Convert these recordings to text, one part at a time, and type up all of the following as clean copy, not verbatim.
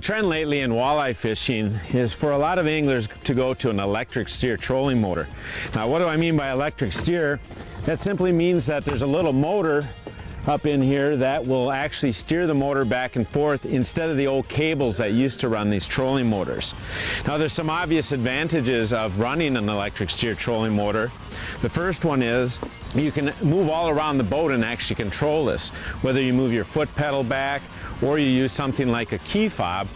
A trend lately in walleye fishing is for a lot of anglers to go to an electric steer trolling motor. Now, what do I mean by electric steer? That simply means that there's a little motor up in here that will actually steer the motor back and forth instead of the old cables that used to run these trolling motors. Now, there's some obvious advantages of running an electric steer trolling motor. The first one is you can move all around the boat and actually control this. Whether you move your foot pedal back or you use something like a key fob,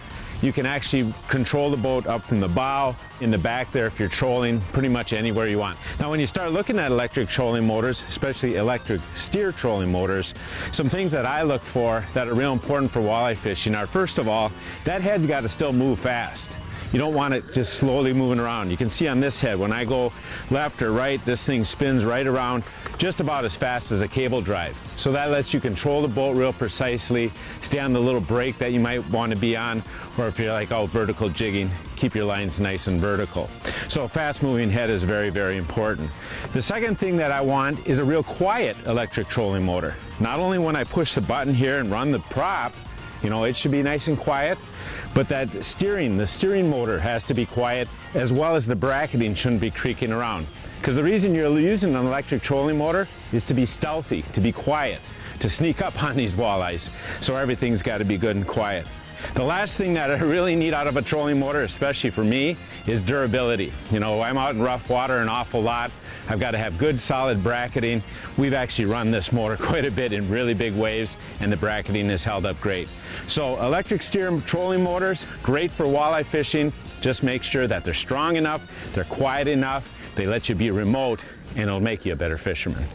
you can actually control the boat up from the bow, in the back there if you're trolling, pretty much anywhere you want. Now, when you start looking at electric trolling motors, especially electric steer trolling motors, some things that I look for that are real important for walleye fishing are, first of all, that head's got to still move fast. You don't want it just slowly moving around. You can see on this head, when I go left or right, this thing spins right around just about as fast as a cable drive. So that lets you control the boat real precisely, stay on the little brake that you might want to be on, or if you're like out vertical jigging, keep your lines nice and vertical. So a fast moving head is very, very important. The second thing that I want is a real quiet electric trolling motor. Not only when I push the button here and run the prop, you know, it should be nice and quiet, but that the steering motor has to be quiet, as well as the bracketing shouldn't be creaking around. Because the reason you're using an electric trolling motor is to be stealthy, to be quiet, to sneak up on these walleyes. So everything's got to be good and quiet. The last thing that I really need out of a trolling motor, especially for me, is durability. You know, I'm out in rough water an awful lot. I've got to have good solid bracketing. We've actually run this motor quite a bit in really big waves, and the bracketing has held up great. So electric steer trolling motors, great for walleye fishing. Just make sure that they're strong enough, they're quiet enough, they let you be remote, and it'll make you a better fisherman.